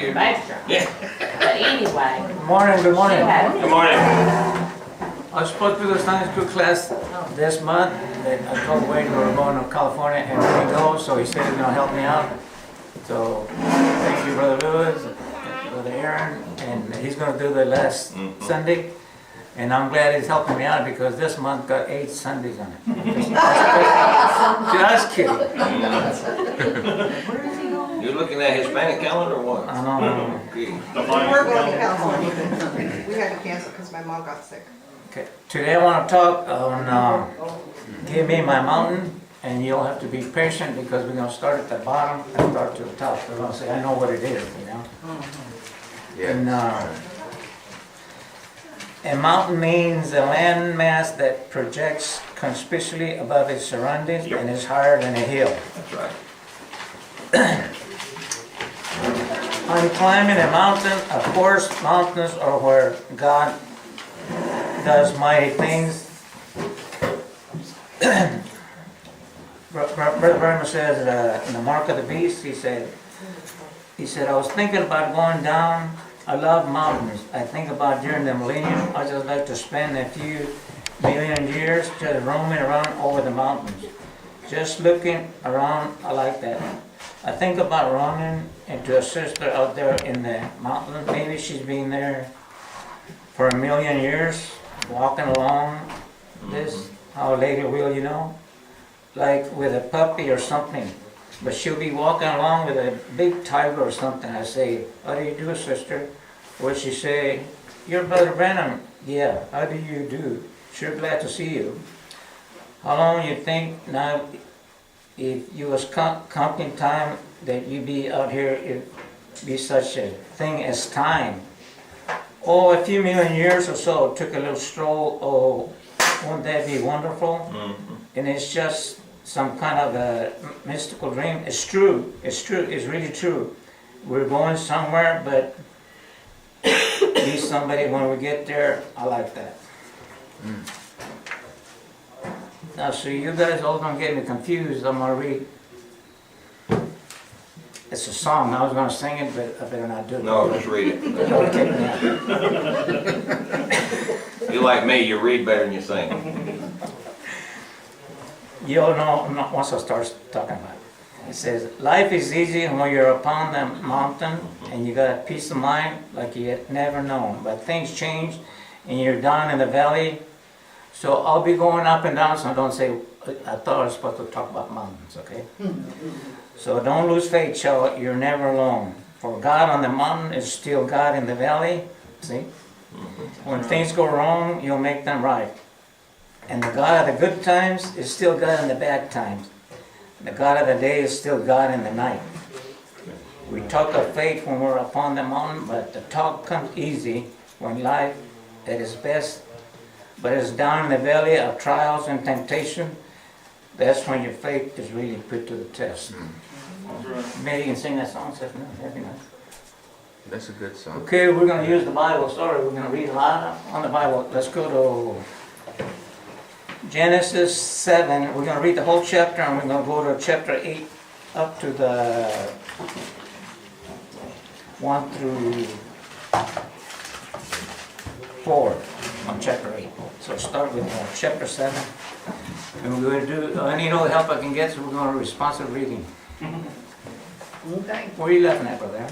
dear. Backdrop. Yeah. But anyway, Good morning, good she morning. had, Good morning. I was supposed to do the Sunday school class this month, but I told Wade we were going to California and we didn't go, so he said he's gonna help me out. So, thank you, Brother Lewis, and Brother Aaron, and he's gonna do the last Sunday. And I'm glad he's helping me out because this month got 8 Sundays on it. Just kidding. You're looking at Hispanic calendar or what? I know. Okay. We're going to California. We had to cancel because my mom got sick. Okay. Today I want to talk on Give Me My Mountain, and you'll have to be patient because we're going to start at the bottom and start to the top. We're going to say, I know what it is, you know? And, a mountain means a landmass that projects conspicuously above its surroundings and is higher than a hill. That's right. On climbing a mountain, of course, mountains are where God does mighty things. Brother Burma says in the Mark of the Beast, he said, I was thinking about going down. I love mountains. I think about during the millennium, I just like to spend a few million years just roaming around over the mountains. Just looking around, I like that. I think about running into a sister out there in the mountains. Maybe she's been there for a million years, walking along this. How later will you know? Like with a puppy or something. But she'll be walking along with a big tiger or something. I say, how do you do, sister? Would she say, you're Brother Branham? Yeah, how do you do? Sure glad to see you. How long you think now, if you was counting time that you be out here, it be such a thing as time? Oh, a few million years or so, took a little stroll. Oh, won't that be wonderful? And it's just some kind of a mystical dream. It's true. It's true. It's really true. We're going somewhere, but be somebody when we get there. I like that. Now, so you guys all don't get me confused. I'm gonna read. It's a song. I was gonna sing it, but I better not do it. No, just read it. Don't kick me out. You're like me, you read better than you sing. You'll know once I start talking about it. It says, life is easy when you're upon the mountain and you got peace of mind like you had never known. But things change and you're down in the valley. So I'll be going up and down, so don't say, I thought I was supposed to talk about mountains, okay? So don't lose faith, child, you're never alone. For God on the mountain is still God in the valley, see? When things go wrong, you'll make them right. And the God of the good times is still God in the bad times. The God of the day is still God in the night. We talk of faith when we're upon the mountain, but the talk comes easy when life at its best. But it's down in the valley of trials and temptation. That's when your faith is really put to the test. Maybe you can sing that song, Steph. No, that'd be nice. That's a good song. Okay, we're going to use the Bible. Sorry, we're going to read a lot on the Bible. Let's go to Genesis 7. We're going to read the whole chapter, and we're going to go to chapter 8 up to the 1 through 4 on chapter 8. So start with chapter 7. And we're going to do, I need all the help I can get, so we're going to responsive reading. Okay. What are you laughing at, brother?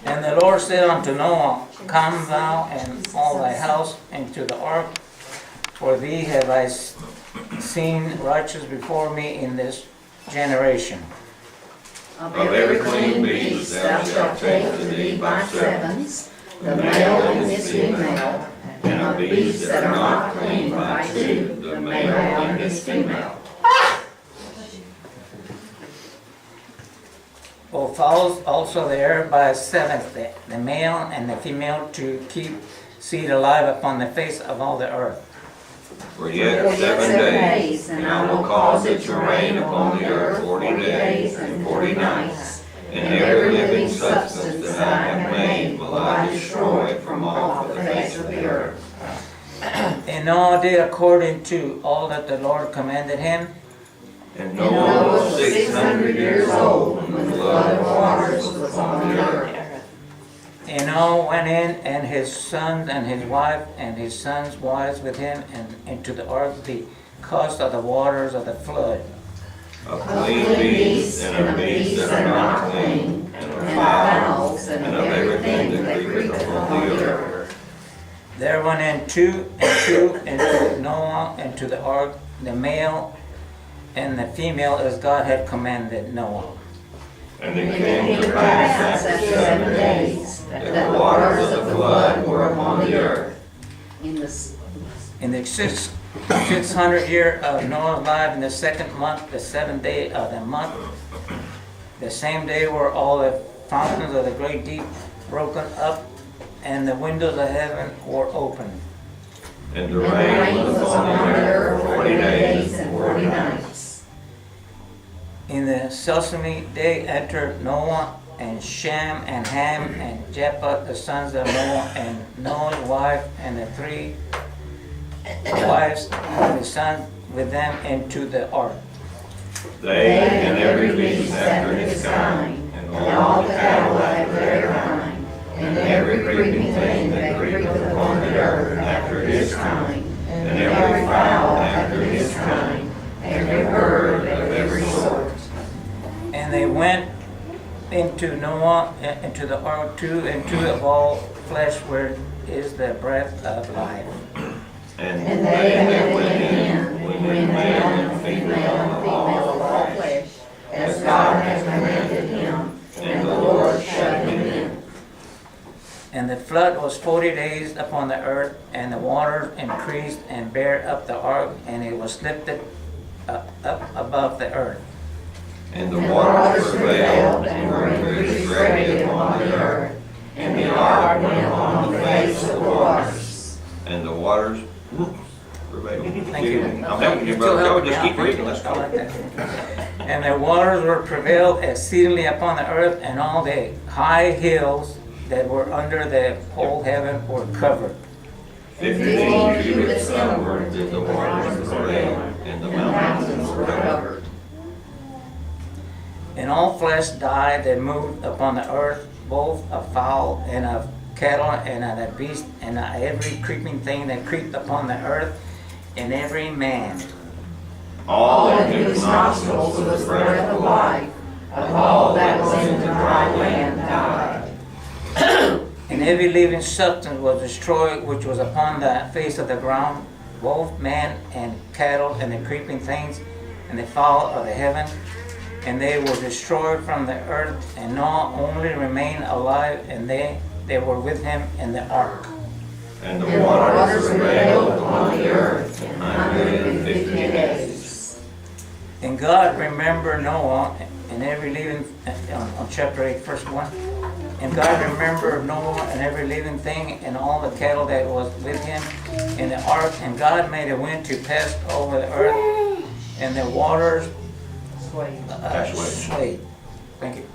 And the Lord said unto Noah, come thou and all thy house into the ark, for thee have I seen righteous before me in this generation. Of every clean beast thou shalt take to thee by sevens, the male and his female, and of beasts that are not clean by two, the male and his female. O fowls also there by seventh, the male and the female, to keep seed alive upon the face of all the earth. For yet 7 days, and I will cause it to rain upon the earth 40 days and 40 nights. And every living substance that I have made will I destroy from off the face of the earth. And Noah did according to all that the Lord commanded him. And And Noah Noah was 600 years old when the flood of waters was on the earth. And Noah went in, and his sons and his wife and his sons' wives with him, and into the ark because of the waters of the flood. A clean beast and a beast that are not clean, and of fowls, and of everything that creepeth upon the earth. There went in two and two into Noah into the ark, the male and the female, as God had commanded Noah. And it came to pass after 7 days that the waters of the flood were upon the earth. In the 600 year of Noah's life, in the second month, the 7th day of the month, the same day were all the fountains of the great deep broken up, and the windows of heaven were opened. And the rain was upon the earth 40 days and 40 nights. In the Sesame day entered Noah and Shem and Ham and Japheth, the sons of Noah, and Noah's wife and the 3 wives of his sons with them into the ark. They and every beast after his kind, and all the cattle after their kind, and every creeping thing that creepeth upon the earth after his kind, and every fowl after his kind, every bird of every sort. And they went into Noah, into the ark, 2 and 2 of all flesh, where is the breath of life. And And they that went in, male and female of all flesh, as God has commanded him, and the Lord shut him in. And the flood was 40 days upon the earth, and the waters increased and bare up the ark, and it was lifted up above the earth. And the waters prevailed and were increased greatly upon the earth, and the ark went upon the face of the waters. And the waters prevailed. Thank you. I'm helping you, brother. Joe. Just keep reading. Let's I go. like that. And the waters were prevailed exceedingly upon the earth, and all the high hills that were under the whole heaven were covered. 15 cubits upward did the waters prevail, and the mountains were covered. And all flesh died that moved upon the earth, both of fowl and of cattle and of the beast and of every creeping thing that creeped upon the earth, and every man. All in whose nostrils was the breath of life, of all that was in the dry land died. And every living substance was destroyed which was upon the face of the ground, both man and cattle and the creeping things and the fowl of the heaven. And they were destroyed from the earth, and Noah only remained alive, and they were with him in the ark. And the waters prevailed upon the earth 150 days. And God remembered Noah and every living, on chapter 8, verse 1. And God remembered Noah and every living thing and all the cattle that was with him in the ark. And God made a wind to pass over the earth, and the waters swayed. Thank you.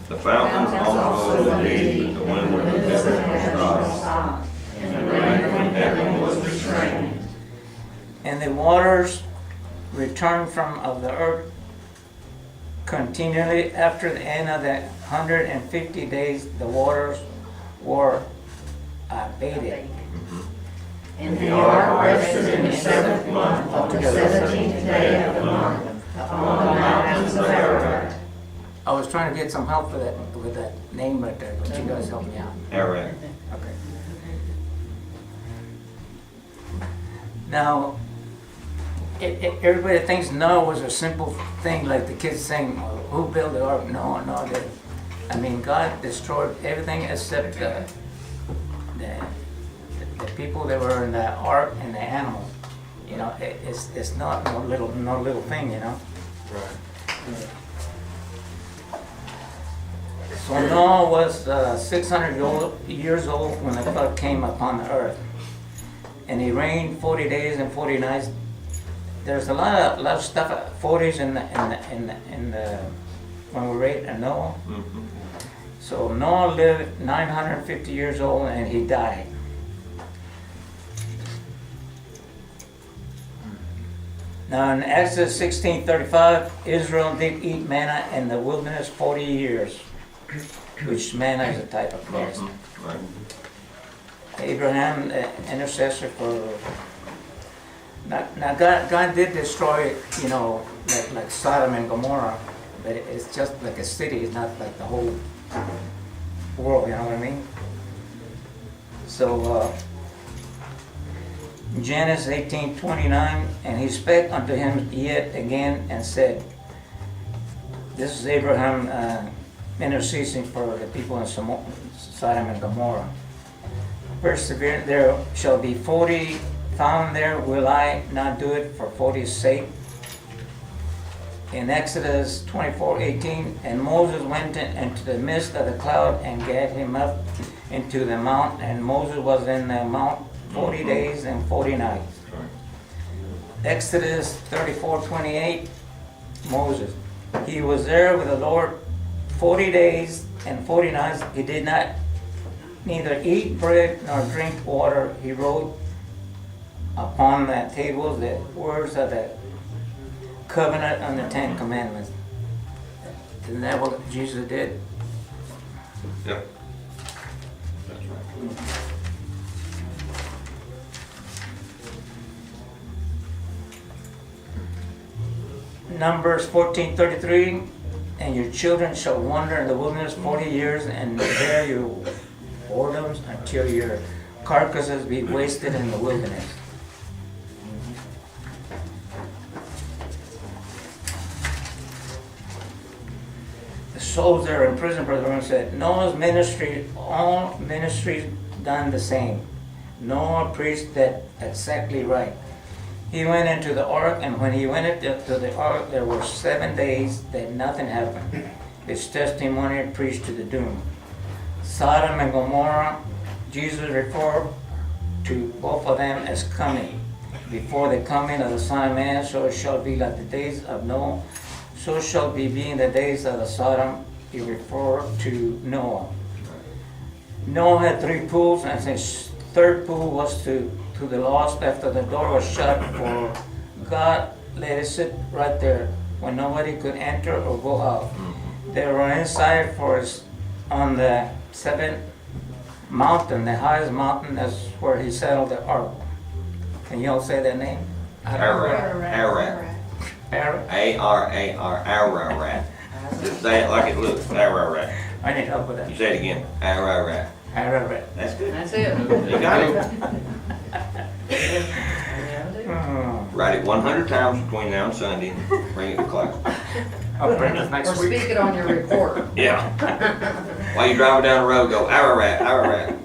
The fountains also were deep, the wind of the heaven was stopped, and the rain from heaven was restrained. And the waters returned from of the earth continually after the end of the 150 days. The waters were abated. And the ark rested in the 7th month on the 17th day of the month upon the mountains of Ararat. I was trying to get some help with that name right there, but you guys helped me out. Ararat. Okay. Now, everybody thinks Noah was a simple thing, like the kids saying, well, who built the ark? No, I mean, God destroyed everything except the people that were in the ark and the animals. You know, it's not no little thing, you know. Right. So Noah was 600 years old when the flood came upon the earth, and he reigned 40 days and 40 nights. There's a lot of stuff, 40s in the when we read Noah. Mhm. So Noah lived 950 years old and he died. Now in Exodus 16:35, Israel did eat manna in the wilderness 40 years, which manna is a type of Christ. Right. Abraham, the intercessor for. Now God did destroy, like Sodom and Gomorrah, but it's just like a city. It's not like the whole world. You know what I mean? So Genesis 18:29, and he spake unto him yet again and said, this is Abraham interceding for the people in Sodom and Gomorrah. Persevere, there shall be 40 found there, will I not do it for 40's sake? In Exodus 24:18, and Moses went into the midst of the cloud and gat him up into the mount, and Moses was in the mount 40 days and 40 nights. Exodus 34:28, Moses, he was there with the Lord 40 days and 40 nights. He did not neither eat bread nor drink water. He wrote upon the tables the words of the covenant and the 10 commandments. Isn't that what Jesus did? Yep. That's right. Numbers 14:33, and your children shall wander in the wilderness 40 years, and bear your whoredoms until your carcasses be wasted in the wilderness. The souls that are in prison, Brother Ron said, Noah's ministry, all ministries done the same. Noah preached that exactly right. He went into the ark, and when he went into the ark, there were 7 days that nothing happened. His testimony preached to the doom. Sodom and Gomorrah, Jesus referred to both of them as coming. Before the coming of the Son of Man, so it shall be like the days of Noah, so shall be in the days of the Sodom. He referred to Noah. Noah had 3 pools, and his third pool was to the lost after the door was shut, for God let it sit right there when nobody could enter or go out. They were inside for us on the 7th mountain, the highest mountain. That's where he settled the ark. Can you all say that name? Ararat. Ararat. A-R-A-R, Ararat. Just say it like it looks, Ararat. I need help with You that. say it again, Ararat. Ararat. That's good. That's it. You got it. Oh, Write it 100 times between now and Sunday, bring it to class. I'll bring it Or next week. speak it on your report. Yeah. While you're driving down the road, go Ararat, Ararat.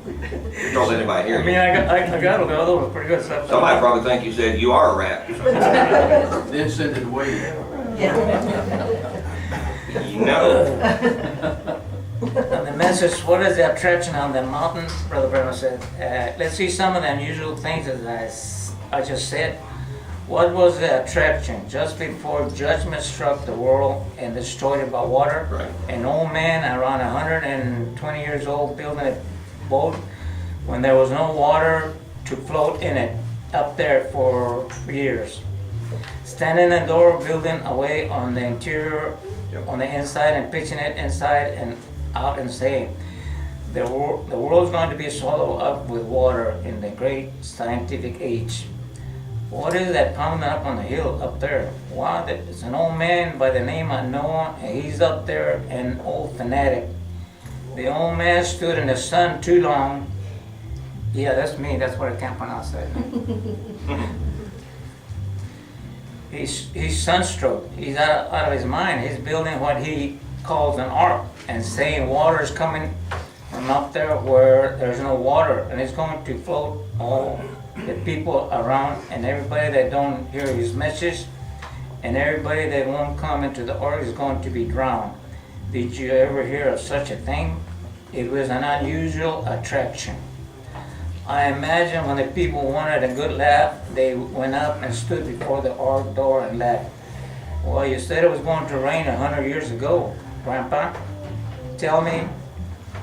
Don't let anybody hear I mean, you. I got it. The other was pretty good stuff. Somebody probably think you said you are a rat. Then send it away. You know. And the message, what is the attraction on the mountain? Brother Brown said, let's see some of the unusual things as I just said. What was the attraction? Just before judgment struck the world and destroyed it by water, Right. an old man around 120 years old building a boat when there was no water to float in it up there for years. Standing in the door, building away on the interior, Yep. on the inside, and pitching it inside and out and saying, the world's going to be swallowed up with water in the great scientific age. What is that coming up on the hill up there? Wow, it's an old man by the name of Noah, and he's up there, an old fanatic. The old man stood in the sun too long. Yeah, that's me, that's what I can't pronounce that. He's sunstroke. He's out of his mind. He's building what he calls an ark and saying water is coming from up there where there's no water, and it's going to float all the people around, and everybody that don't hear his message and everybody that won't come into the ark is going to be drowned. Did you ever hear of such a thing? It was an unusual attraction. I imagine when the people wanted a good laugh, they went up and stood before the ark door and laughed. Well, you said it was going to rain 100 years ago, Grandpa. Tell me,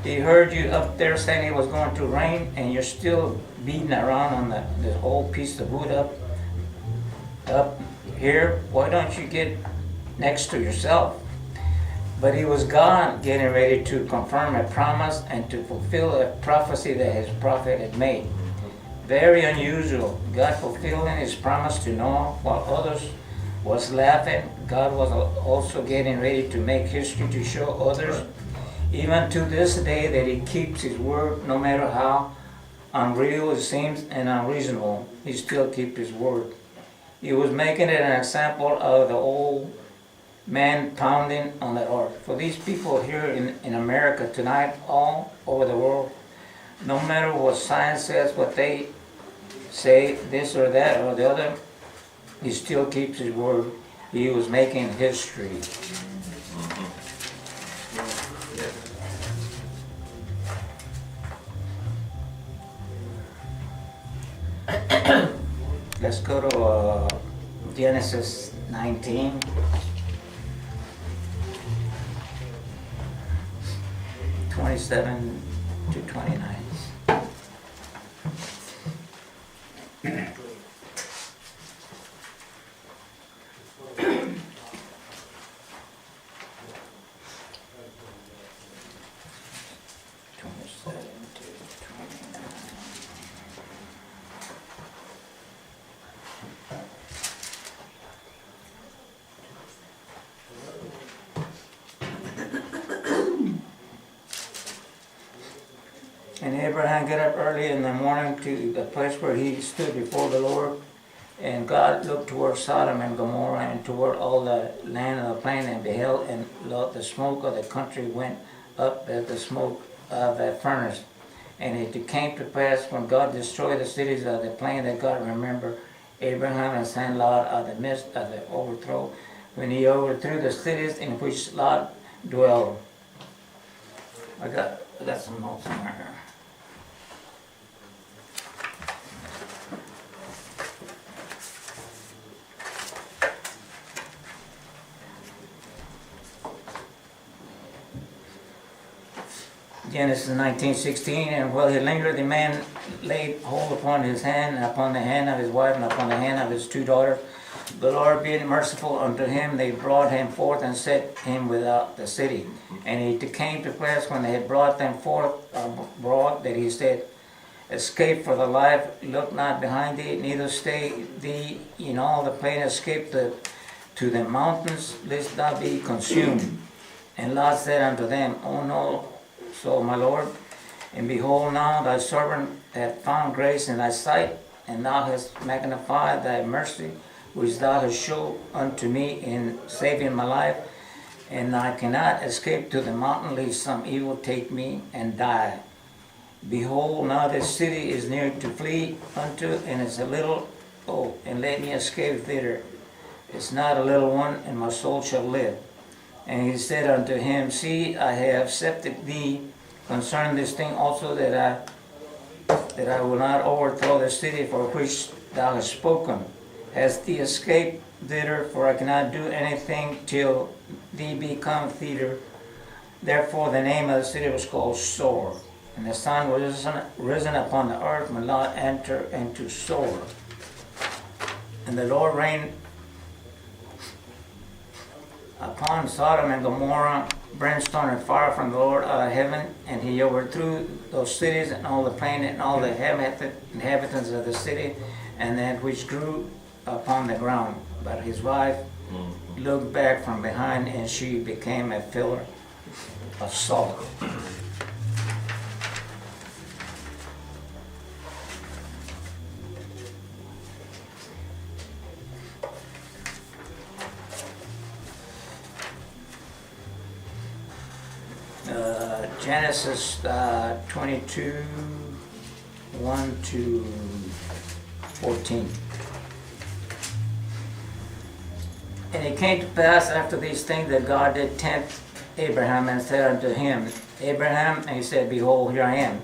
he heard you up there saying it was going to rain, and you're still beating around on the whole piece of wood up here, why don't you get next to yourself? But it was God getting ready to confirm a promise and to fulfill a prophecy that his prophet had made. Very unusual. God fulfilling his promise to Noah while others was laughing. God was also getting ready to make history to show others, even to this day, that he keeps his word no matter how unreal it seems and unreasonable. He still keeps his word. He was making it an example of the old man pounding on the earth. For these people here in America tonight, all over the world, no matter what science says, what they say, this or that or the other, he still keeps his word. He was making history. Let's go to Genesis 19. (27 to 29). And Abraham got up early in the morning to the place where he stood before the Lord. And God looked toward Sodom and Gomorrah and toward all the land of the plain, and beheld, and lo, the smoke of the country went up as the smoke of a furnace. And it came to pass, when God destroyed the cities of the plain, that God remembered Abraham and sent Lot out of the midst of the overthrow, when he overthrew the cities in which Lot dwelled. I got some notes in there. Genesis 19:16, and while he lingered, the man laid hold upon his hand, and upon the hand of his wife, and upon the hand of his two daughters. The Lord being merciful unto him, they brought him forth and set him without the city. And it came to pass, when they had brought them forth abroad, that he said, Escape for the life, look not behind thee, neither stay thee in all the plain, escape to the mountains, lest thou be consumed. And Lot said unto them, O no, so my Lord, and behold, now thy servant hath found grace in thy sight, and thou hast magnified thy mercy, which thou hast showed unto me in saving my life. And I cannot escape to the mountain, lest some evil take me and die. Behold, now this city is near to flee unto, and it's a little, and let me escape thither. It's not a little one, and my soul shall live. And he said unto him, See, I have accepted thee concerning this thing also, that I will not overthrow the city for which thou hast spoken. Hast thee escaped thither? For I cannot do anything till thee be come thither. Therefore the name of the city was called Sor. And the sun was risen upon the earth when Lot entered into Sor. And the Lord rained upon Sodom and Gomorrah brimstone and fire from the Lord out of heaven, and he overthrew those cities and all the plain and all the inhabitants of the city, and that which grew upon the ground. But his wife looked back from behind, and she became a pillar of salt. Genesis 22, 1 to 14. And it came to pass after these things that God did tempt Abraham, and said unto him, Abraham, and he said, Behold, here I am.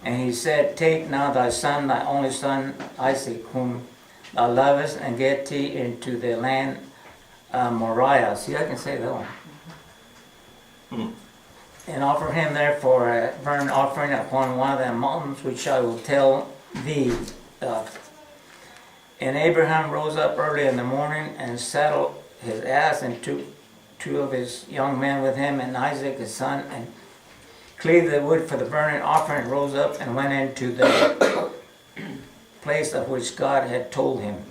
And he said, Take now thy son, thy only son, Isaac, whom thou lovest, and get thee into the land of Moriah. See, I can say that one. And offer him therefore a burnt offering upon one of the mountains which I will tell thee of. And Abraham rose up early in the morning and saddled his ass and took 2 of his young men with him and Isaac his son and cleaved the wood for the burning offering, rose up and went into the place of which God had told him.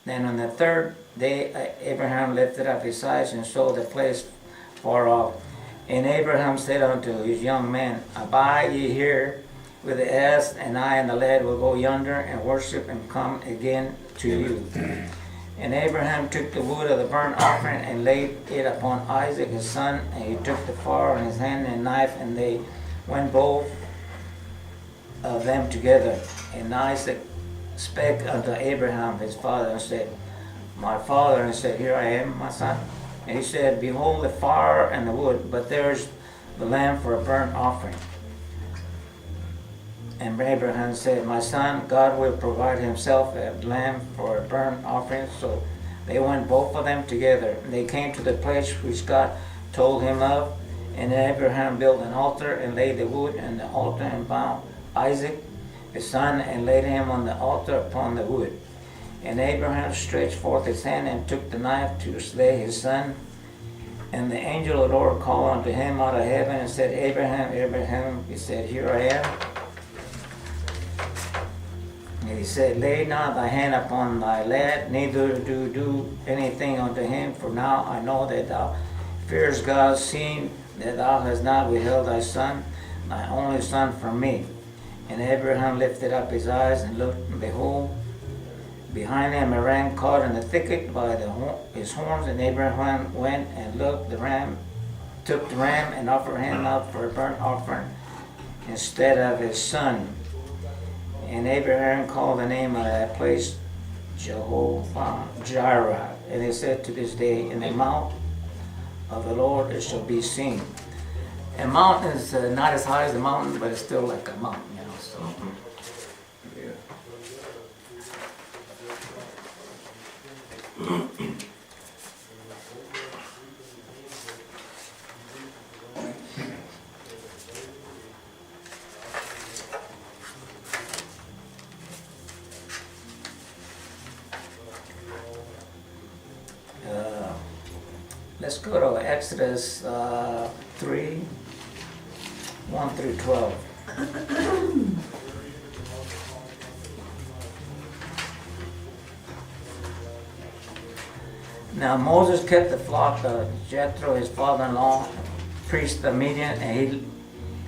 Then on the 3rd day Abraham lifted up his eyes and saw the place far off. And Abraham said unto his young men, Abide ye here with the ass, and I and the lad will go yonder and worship and come again to you. And Abraham took the wood of the burnt offering and laid it upon Isaac his son, and he took the fire in his hand and knife, and they went both of them together. And Isaac spake unto Abraham his father and said, My father. And he said, Here I am, my son. And he said, Behold the fire and the wood, but there's the lamb for a burnt offering. And Abraham said, My son, God will provide himself a lamb for a burnt offering. So they went both of them together. And they came to the place which God told him of. And Abraham built an altar and laid the wood on the altar and bound Isaac his son and laid him on the altar upon the wood. And Abraham stretched forth his hand and took the knife to slay his son. And the angel of the Lord called unto him out of heaven and said, Abraham, Abraham. He said, Here I am. And he said, Lay not thy hand upon thy lad, neither do anything unto him, for now I know that thou fearest God, seeing that thou hast not withheld thy son, thy only son, from me. And Abraham lifted up his eyes and looked, and behold, behind him a ram caught in the thicket by his horns. And Abraham went and took the ram and offered him up for a burnt offering instead of his son. And Abraham called the name of that place Jehovah Jireh. And he said to this day, In the mount of the Lord it shall be seen. A mountain is not as high as a mountain, but it's still like a mountain, you know. So. Let's go to Exodus 3, 1 through 12. Now Moses kept the flock of Jethro, his father-in-law, priest of Midian, and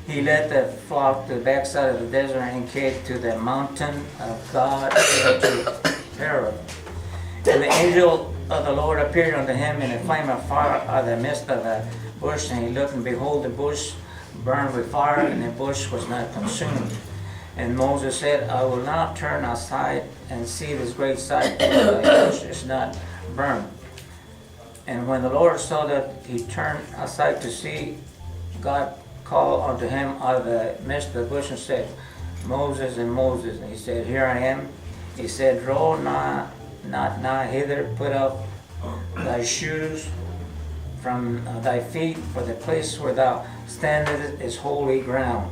he led the flock to the backside of the desert and came to the mountain of God to Pharaoh. And the angel of the Lord appeared unto him in a flame of fire out of the midst of a bush, and he looked, and behold, the bush burned with fire, and the bush was not consumed. And Moses said, I will not turn aside and see this great sight, for the bush is not burned. And when the Lord saw that he turned aside to see, God called unto him out of the midst of the bush and said, Moses, and Moses. And he said, Here I am. He said, Draw not nigh hither, put off thy shoes from thy feet, for the place where thou standest is holy ground.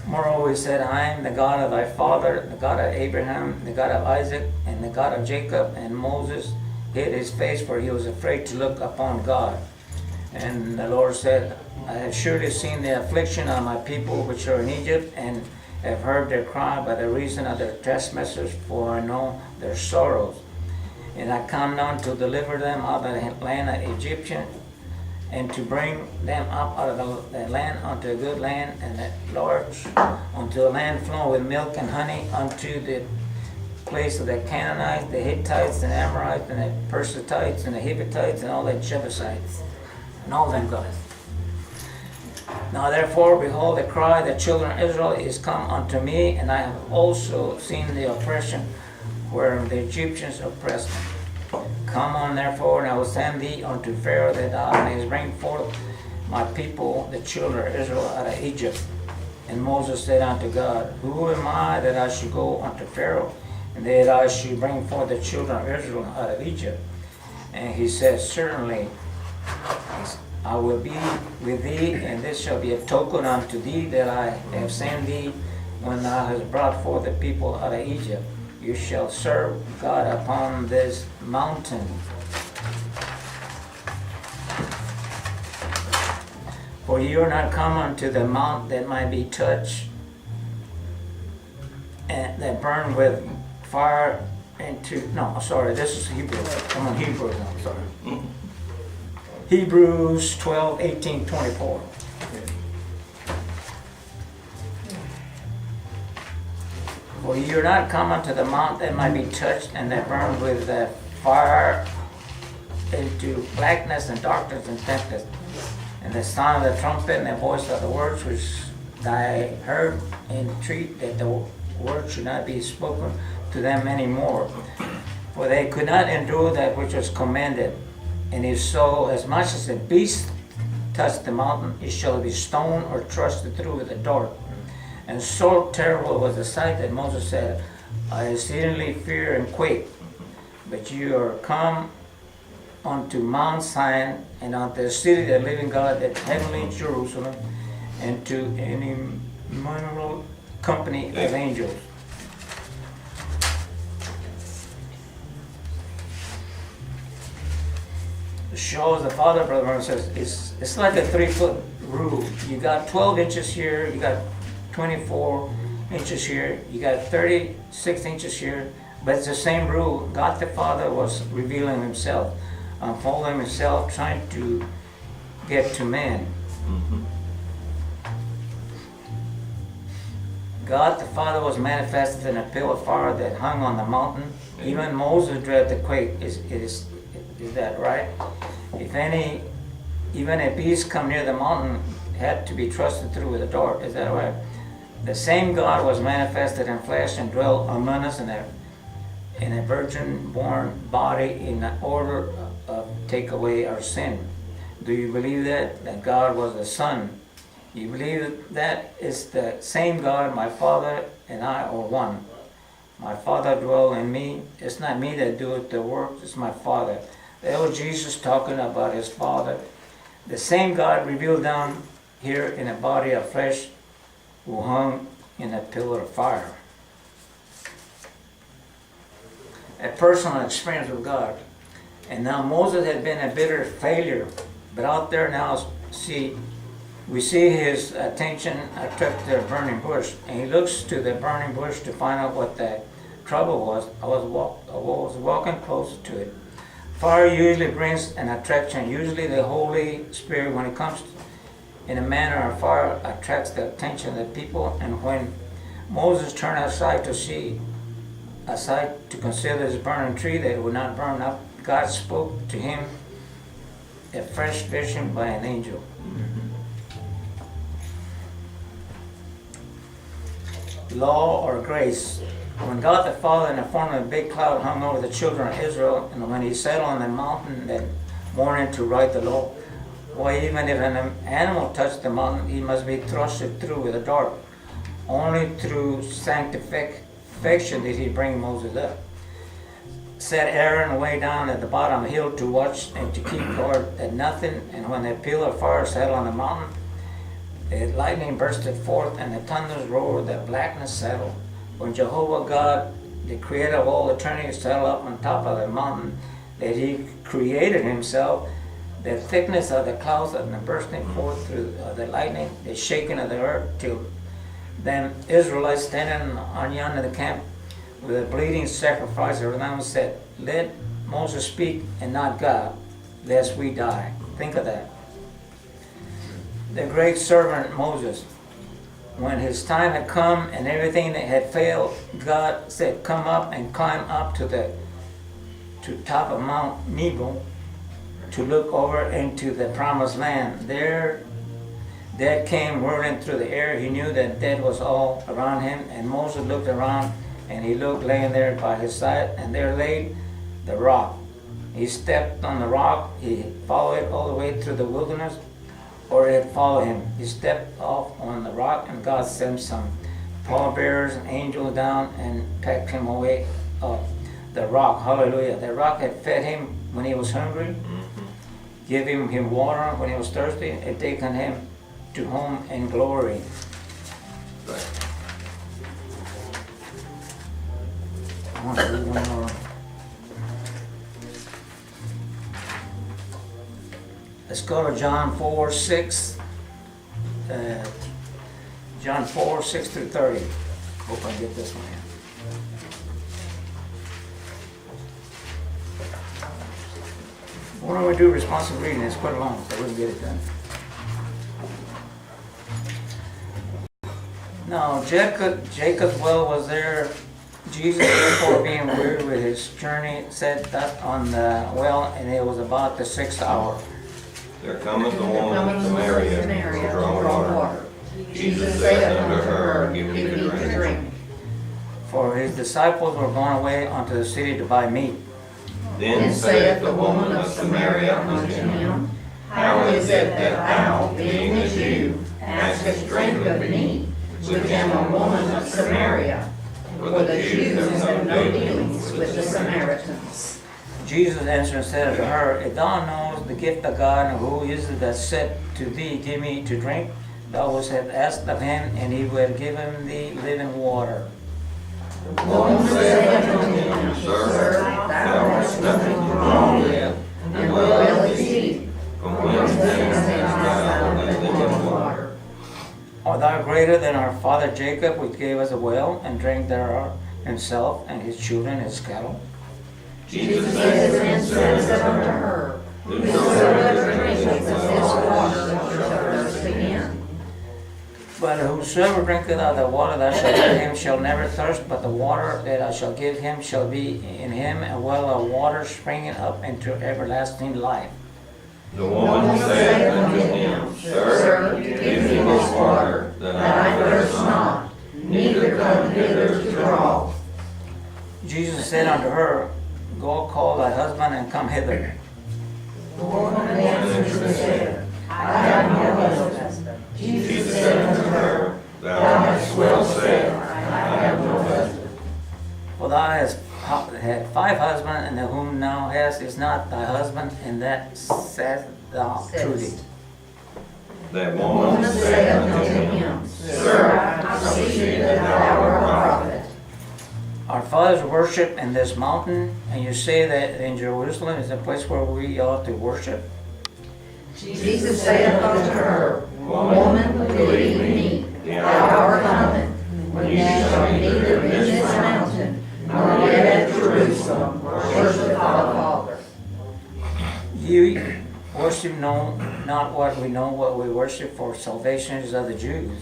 Moreover, he said, I am the God of thy father, the God of Abraham, the God of Isaac, and the God of Jacob. And Moses hid his face, for he was afraid to look upon God. And the Lord said, I have surely seen the affliction of my people which are in Egypt, and have heard their cry by the reason of their trespasses, for I know their sorrows. And I come now to deliver them out of the land of Egyptian, and to bring them up out of the land unto a good land, and at large, unto a land flowing with milk and honey, unto the place of the Canaanites, the Hittites, and Amorites, and the Perizzites, and the Hivitites, and all the Jebusites, and all them guys. Now therefore, behold, the cry of the children of Israel is come unto me, and I have also seen the oppression wherein the Egyptians oppressed them. Come on therefore, and I will send thee unto Pharaoh, that thou mayest bring forth my people, the children of Israel, out of Egypt. And Moses said unto God, Who am I that I should go unto Pharaoh, and that I should bring forth the children of Israel out of Egypt? And he said, Certainly I will be with thee, and this shall be a token unto thee that I have sent thee when thou hast brought forth the people out of Egypt. you shall serve God upon this mountain. For you are not come unto the mount that might be touched, and that burn with fire this is Hebrew. I'm on Hebrew now, sorry. Hebrews 12, 18, 24. For you are not come unto the mount that might be touched, and that burn with fire into blackness and darkness and tempest, and the sound of the trumpet and the voice of the words which thy heard entreat that the word should not be spoken to them any more. For they could not endure that which was commanded. And if so, as much as a beast touched the mountain, it shall be stoned or thrust through with a dart. And so terrible was the sight that Moses said, I exceedingly fear and quake. But you are come unto Mount Zion, and unto the city of the living God, that heavenly Jerusalem, and to an innumerable company of angels. Shows the Father, brother, and says it's like a 3-foot rule. You got 12 inches here, you got 24 inches here, you got 36 inches here, but it's the same rule. God the Father was revealing himself, unfolding himself, trying to get to man. God the Father was manifested in a pillar of fire that hung on the mountain. Even Moses dreaded the quake. Is that right? If any, even a beast come near the mountain, had to be trusted through with a dart. Is that right? The same God was manifested in flesh and dwelt among us in a virgin-born body in order of take away our sin. Do you believe that God was the Son? You believe that is the same God, my Father and I are one. My Father dwell in me. It's not me that doeth the work, it's my Father. That was Jesus talking about his Father. The same God revealed down here in a body of flesh who hung in a pillar of fire. A personal experience with God. And now Moses had been a bitter failure, but out there now, we see his attention attract the burning bush, and he looks to the burning bush to find out what the trouble was. I was walking close to it. Fire usually brings an attraction. Usually the Holy Spirit, when it comes in a manner of fire, attracts the attention of the people. And when Moses turned aside to consider this burning tree that would not burn up, God spoke to him a fresh vision by an angel. Law or grace. When God the Father in the form of a big cloud hung over the children of Israel, and when he sat on the mountain that morning to write the law, why, even if an animal touched the mountain, he must be thrusted through with a dart. Only through sanctification did he bring Moses up. Set Aaron away down at the bottom of the hill to watch and to keep guard at nothing, and when the pillar of fire sat on the mountain, the lightning bursted forth, and the thunders roared, the blackness settled. When Jehovah God, the creator of all eternity, settled up on top of the mountain that he created himself, the thickness of the clouds and the bursting forth through the lightning, the shaking of the earth, till then Israelites standing on yonder the camp with a bleeding sacrifice around them said, let Moses speak and not God, lest we die. Think of that. The great servant Moses, when his time had come and everything that had failed, God said, come up and climb up to top of Mount Nebo to look over into the promised land. There, death came whirling through the air. He knew that death was all around him, and Moses looked around, and he looked laying there by his side, and there lay the rock. He stepped on the rock. He followed it all the way through the wilderness, or it followed him. He stepped off on the rock, and God sent some pallbearers and angels down and packed him away up the rock. Hallelujah. The rock had fed him when he was hungry, given him water when he was thirsty, and taken him to home in glory. Let's go to John 4:6. John 4:6 through 30. Hope I get this one in. Why don't we do responsive reading? It's quite long, so we can get it done. Now, Jacob's well was there. Jesus, therefore, being weary with his journey, sat that on the well, and it was about the 6th hour. There cometh a woman of Samaria to draw water. Jesus said unto her, Give me to drink. For his disciples were gone away unto the city to buy meat. Then saith the woman of Samaria unto him, How is it that thou, being a Jew, askest drink of me, which am a woman of Samaria? For the Jews have no dealings with the Samaritans. Jesus answered and said unto her, If thou knowest the gift of God, and who is it that said to thee, Give me to drink, thou wouldst have asked of him, and he would have given thee living water. The woman said unto him, Sir, thou hast nothing to draw with, and well is deep. From whence then hast thou that living water? Art thou greater than our father Jacob, which gave us a well, and drank thereof himself, and his children, his cattle? Jesus said unto her, Whosoever drinketh of this water shall thirst again. But whosoever drinketh of the water that I shall give him shall never thirst, but the water that I shall give him shall be in him a well of water springing up into everlasting life. The woman said unto him, Sir, give me this water, that I thirst not, neither come hither to draw. Jesus said unto her, Go call thy husband and come hither. The woman answered and said, I have no husband. Jesus said unto her, Thou hast well said, I have no husband. For thou hast had 5 husbands, and the whom thou hast is not thy husband, and that saith thou truly. That woman said unto him, Sir, I perceive that thou art a prophet. Our fathers worship in this mountain, and you say that in Jerusalem is a place where we ought to worship? Jesus saith unto her, Woman, believe me, the hour cometh, when ye shall neither in this mountain, nor yet at Jerusalem, worship the Father. You worship not what we know, what we worship, for salvation is of the Jews.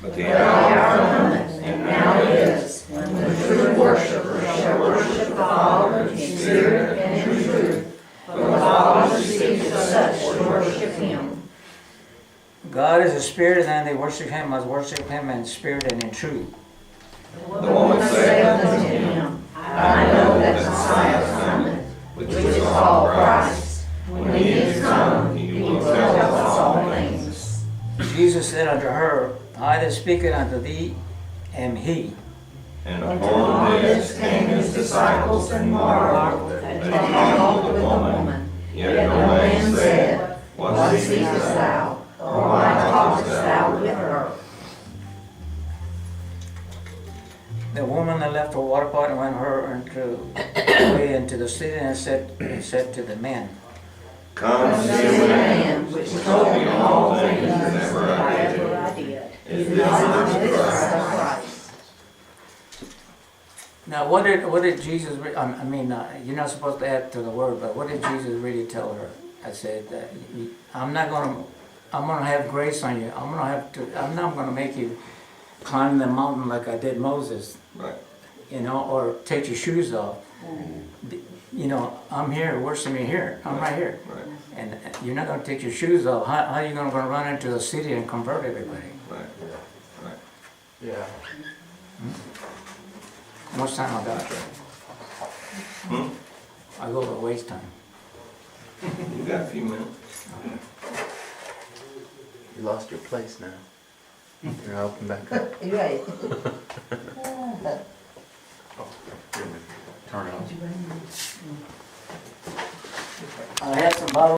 But the The hour cometh, and now is, when the true worshipper shall worship the Father in spirit and in truth, for the Father seeketh such to worship him. God is a spirit, and they worship him must worship him in spirit and in truth. The woman said unto him, I know that Messiah cometh, which is called Christ. When he is come, he will tell us all things. Jesus said unto her, I that speaketh unto thee am he. And upon this came his disciples and marveled that he talked with the woman. Yet no man said, What seekest thou? Or why talkest thou with her? The woman that left her water pot and went away into the city and said to the men, Come see a man which told me all things that were I did. Is this not the Christ? Now what did Jesus, you're not supposed to add to the word, but what did Jesus really tell her? I said, I'm gonna have grace on you. I'm not gonna make you climb the mountain like I did Moses. Right. Or take your shoes off. I'm here, worship me here. I'm right here. Right. And you're not gonna take your shoes off. How are you gonna run into the city and convert everybody? Right. Right. Yeah. How much time I got? I go to waste time. You got a few minutes. You lost your place now. You're open back up. Right. Turn it off. I had some bottles